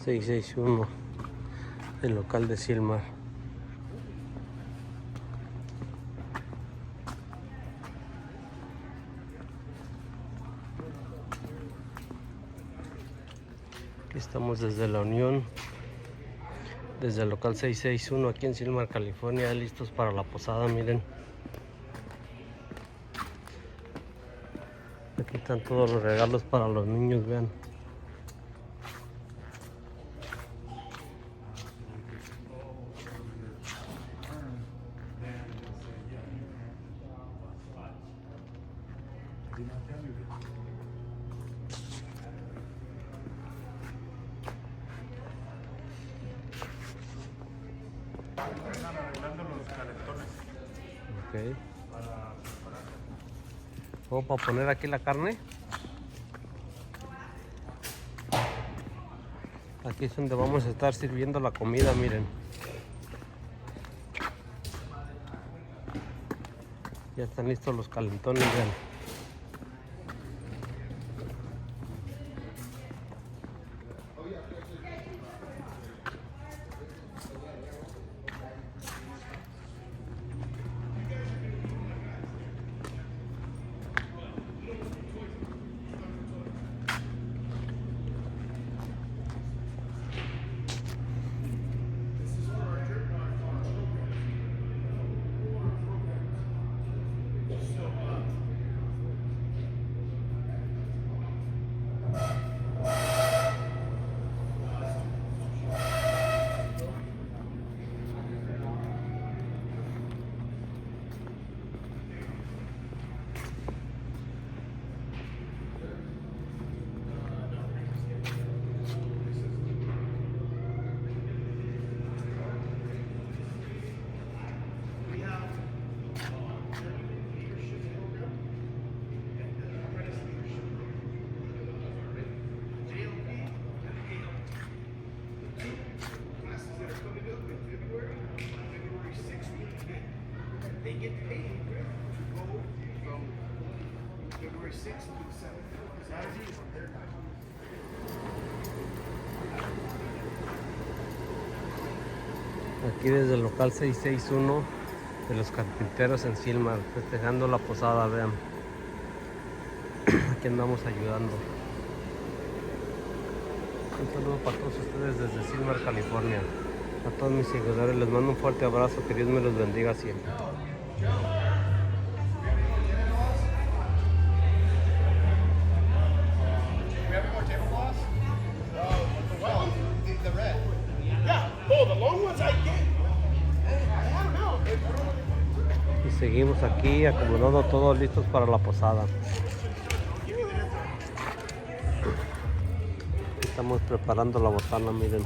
661, el local de Silmar. Aquí estamos desde la Unión, desde el local 661 aquí en Silmar, California, listos para la posada. Miren, aquí están todos los regalos para los niños, vean. Están arreglando los calentones. Ok. ¿Cómo para poner aquí la carne? Aquí es donde vamos a estar sirviendo la comida, miren. Ya están listos los calentones, vean. They get paid to go from February 6th to the 7th. Saturday from their time. Aquí desde el local 661 de los carpinteros en Silmar, festejando la posada, vean. Aquí andamos ayudando. Un saludo para todos ustedes desde Silmar, California. A todos mis seguidores les mando un fuerte abrazo, que Dios me los bendiga siempre. Y seguimos aquí acomodando todos listos para la posada. Estamos preparando la botana, miren.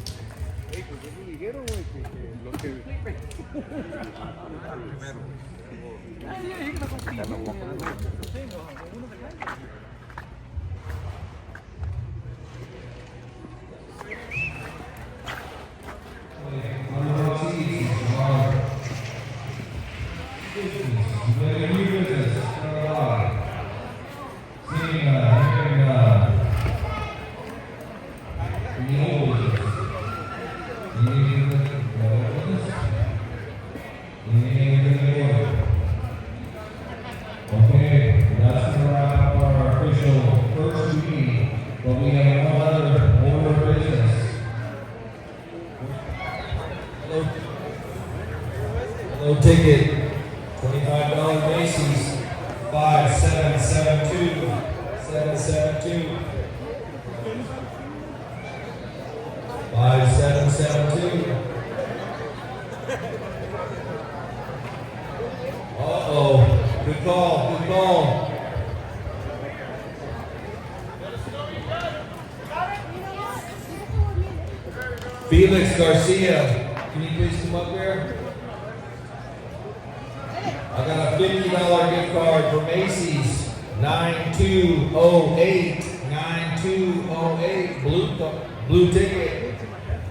Okay, that's gonna wrap up our official first meeting, but we have one other order of business. Hello ticket, $25 Macy's, 5772, 772. 5772. Uh-oh. Good call, good call. Felix Garcia, can you please come up here? I got a $50 gift card for Macy's, 9208, 9208, blue ticket.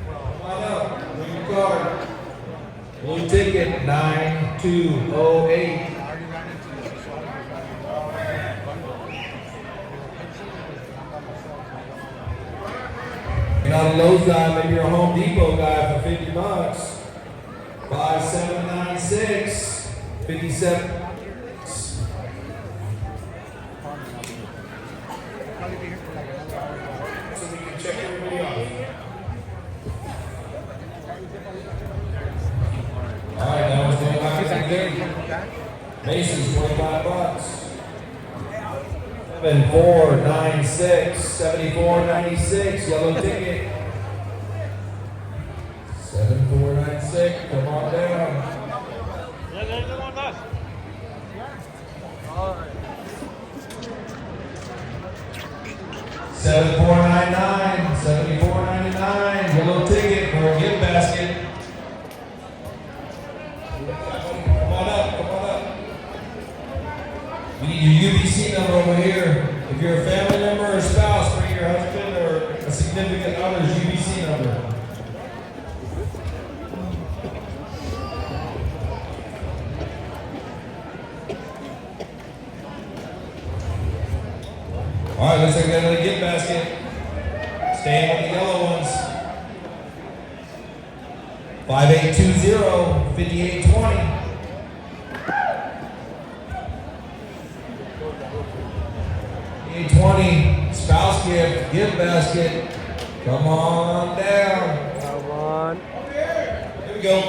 Come on up, bring your card. Blue ticket, 9208. You're not a Lowe's guy, maybe you're a Home Depot guy for $50. 5796, 57. So we can check everybody off. All right, now we're going back to Mason's $25. 7496, 7496, yellow ticket. 7496, come on down. 7499, 7499, yellow ticket for a gift basket. Come on up, come on up. We need your UBC number over here. If you're a family member or spouse, bring your husband or a significant other's UBC number. All right, looks like we got another gift basket. Staying with the yellow ones. 5820, 5820. 5820, spouse gift basket. Come on down. Come on. Here we go.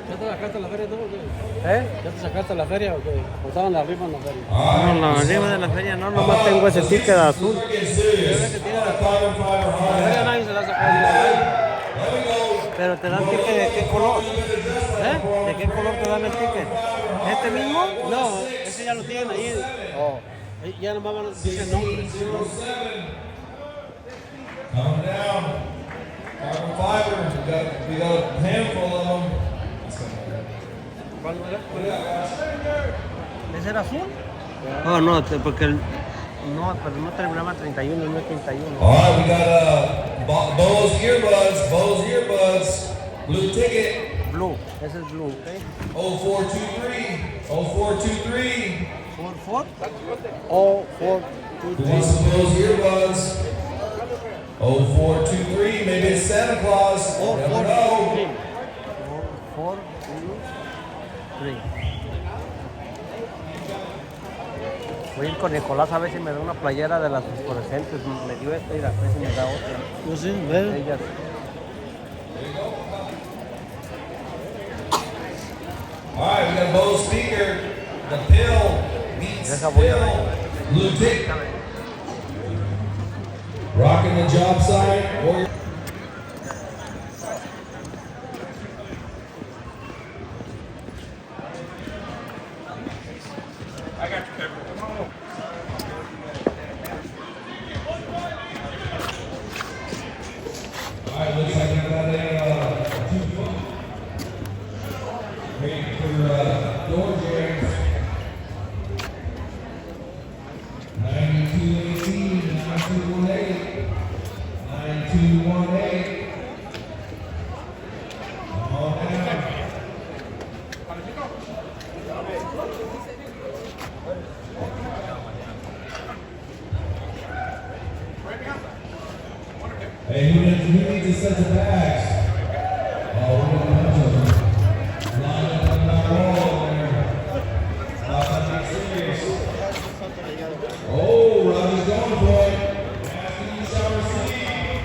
¿Ya te sacaste la feria tú o qué? ¿Eh? ¿Ya te sacaste la feria o qué? ¿O estaban arriba en la feria? No, no, arriba de la feria no, nomás tengo ese ticket azul. La feria nadie se la ha sacado. Pero te dan ticket de qué color. ¿Eh? ¿De qué color te dan el ticket? ¿Este mismo? No, ese ya lo tienen ahí. Oh. Ya nomás van a decir el nombre. Calm down. Carbon fiber. We got a handful of them. ¿Cuál era? ¿Ese era azul? Oh, no, porque el... No, pero no terminaba 31, no es 31. All right, we got Bose earbuds, blue ticket. Blue, ese es blue, ¿ok? 0423, 0423. 4-4? Oh, four, Who wants some Bose earbuds? 0423, maybe it's Santa Claus. Oh, Never 4, know. 3. 4, 3. Voy a ir con Nicolás a ver si me da una playera de las fluorescentes. Me dio esta y a ver si me da otra. no sé, ¿ves? Ellas. All right, we got a Bose speaker. The pill beats Deja, voy a pill. ver. Blue ticket. Rocking the job site. Warrior. I got you, Pepper. Come on. All right, looks like I got a 2-foot. Ready for door jams. 9218, 9218, 9218. Come on down. Hey, who needs a set of bags? Oh, we're gonna bunch of them. Line up on that wall there. Not serious. Oh, Roger's going for it. Asking you shall receive.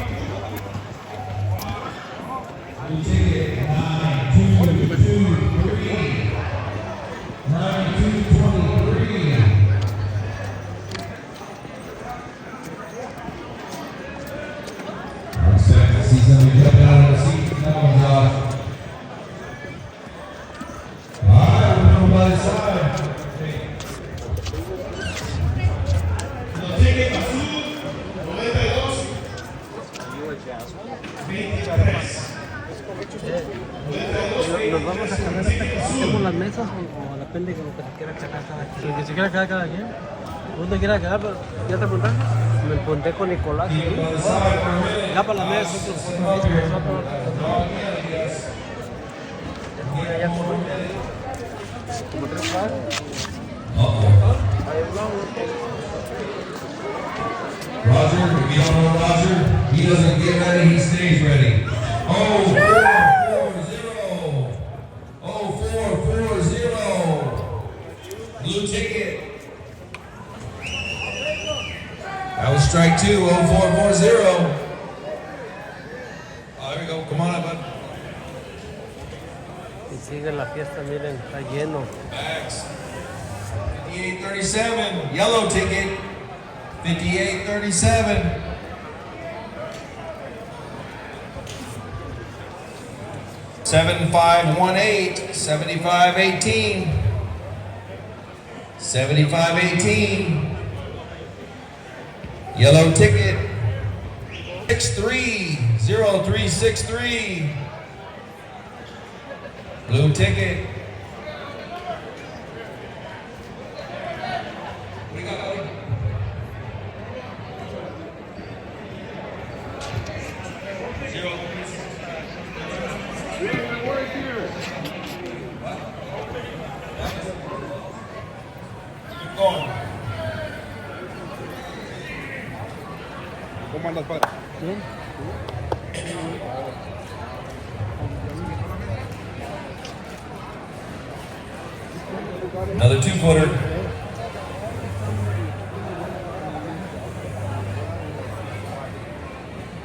Blue ticket, 9223. 9223. I expect to see somebody jumping out of the seat. That one's off. All right, we're going by the side. Ticket azul, 92, 23. ¿Nos vamos a cambiar hasta que hacemos las mesas o depende de lo que se quiera sacar cada quien? El que se quiera quedar cada quien. ¿Tú te quieras quedar? Pero ¿ya te apuntaste? Me apunté con Nicolás. Ya para la mesa. Ya como 3 cuadros. Uh-oh. Ahí vamos. Roger, if you don't know Roger, he doesn't get ready, he stays ready. Oh, 4-4-0. Oh, 4-4-0. Blue ticket. That was strike 2, 0-4-4-0. Oh, there we go, come on up, bud. Y sigue la fiesta, miren, está lleno. Backs. 58-37, yellow ticket. 58-37. $75-18, 75-18, 75-18. Yellow ticket. 6-3, 0-3-6-3. Blue ticket. What do you got, buddy? Keep going. ¿Cómo andas, padre? Another 2-footer.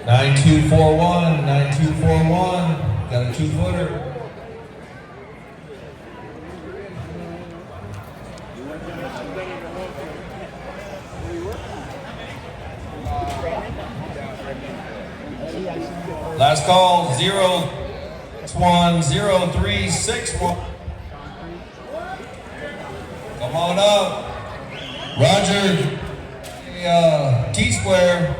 Nine 2-4-1, 9-2-4-1. Got a 2-footer. Last call, 0-1-0-3-6-1. Come on up. Roger, T-square.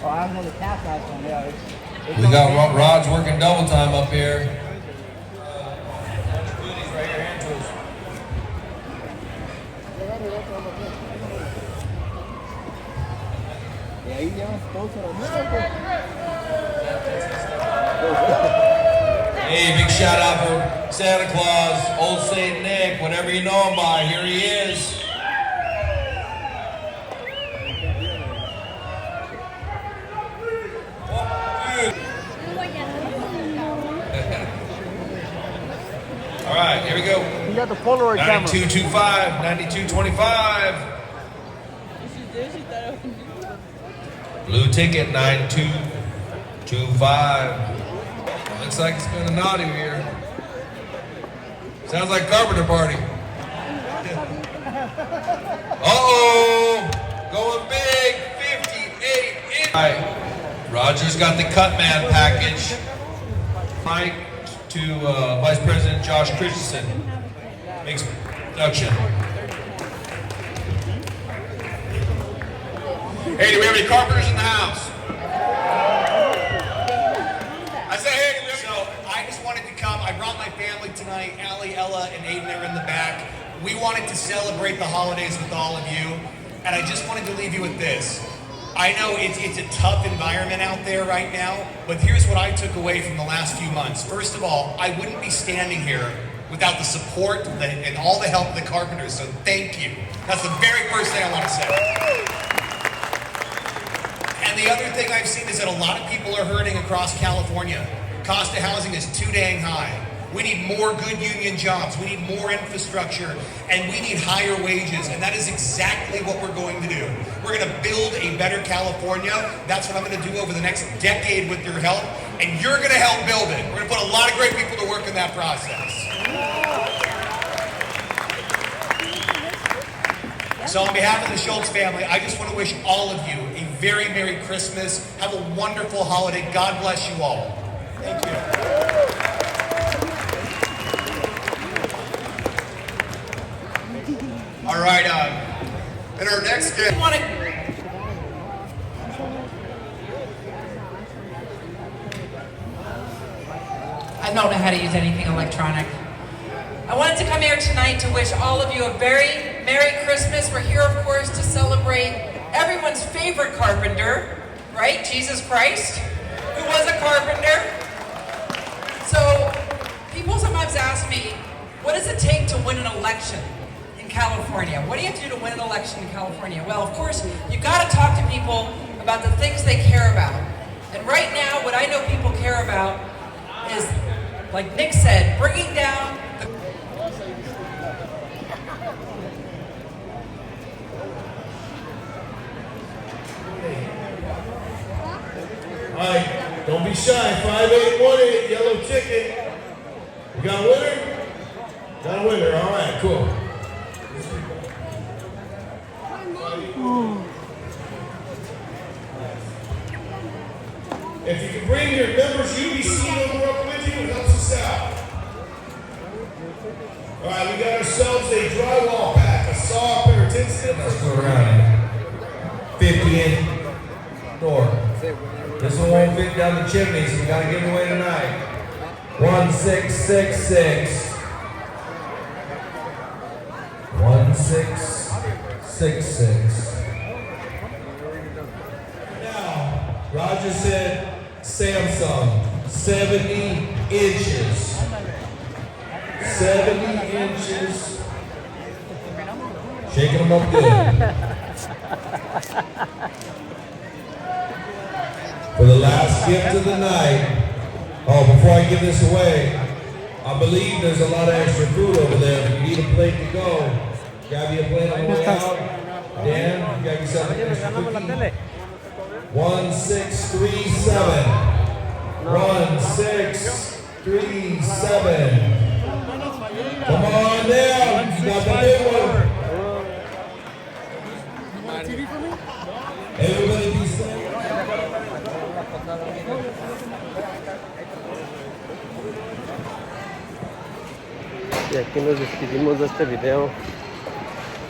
I'm going to tap that one. Yeah, We got Rod's working double time up here. Hey, big shout out for Santa Claus, Old Saint Nick, whatever you know him by, here he is. All right, here we go. You got the Polaroid camera. 9225, 9225. Blue ticket, 9225. Looks like it's been a naughty year. Sounds like Carpenter Party. Uh-oh, going big, 58. All right, Roger's got the cut man package. Mike to Vice President Josh Christensen. Makes production. Hey, do we have any carpenters in the house? I said, hey, do we have So I just wanted to come. I brought my family tonight. Allie, Ella, and Aiden are in the back. We wanted to celebrate the holidays with all of you, and I just wanted to leave you with this. I know it's a tough environment out there right now, but here's what I took away from the last few months. First of all, I wouldn't be standing here without the support and all the help of the carpenters, so thank you. That's the very first thing I want to say. And the other thing I've seen is that a lot of people are hurting across California. Cost of housing is too dang high. We need more good union jobs. We need more infrastructure, and we need higher wages, and that is exactly what we're going to do. We're going to build a better California. That's what I'm going to do over the next decade with your help, and you're going to help build it. We're going to put a lot of great people to work in that process. So on behalf of the Schultz family, I just want to wish all of you a very Merry Christmas. Have a wonderful holiday. God bless you all. Thank you. All right, and our next guest. I don't know how to use anything electronic. I wanted to come here tonight to wish all of you a very Merry Christmas. We're here, of course, to celebrate everyone's favorite carpenter, right? Jesus Christ. was a carpenter. So people sometimes ask me, what does it take to win an election in California? What do you have to do to win an election in California? Well, of course, you got to talk to people about the things they care about. And right now, what I know people care about is, like Nick said, bringing down the... All right, don't be shy. 5818, yellow ticket. You got a winner? Got a winner. All right, cool. If you can bring your members UBC number up with you, it helps us out. All right, we got ourselves a drywall pack, a saw, a pair of tin snips. Let's go around 50 inch door. This one won't fit down the chimney, so we got to give it away tonight. 1666. 1666. Now, Roger said Samsung, 70 inches. 70 inches. Shaking them up good. For the last gift of the night. Oh, before I give this away, I believe there's a lot of extra food over there. If you need a plate to go, grab you a plate on the way out. Dan, you got yourself an extra cookie. 1637. 1637. Come on down. You got the big one. Everybody be safe. Y aquí nos despedimos de este video.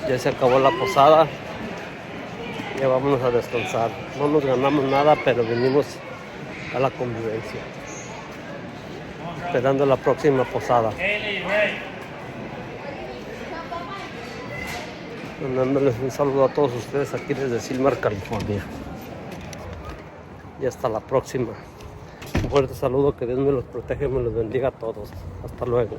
Ya se acabó la posada. Ya vámonos a descansar. No nos ganamos nada, pero venimos a la convivencia. Esperando la próxima posada. Mandándoles un saludo a todos ustedes aquí desde Silmar, California. Y hasta la próxima. Un fuerte saludo, que Dios me los proteja y me los bendiga a todos. Hasta luego.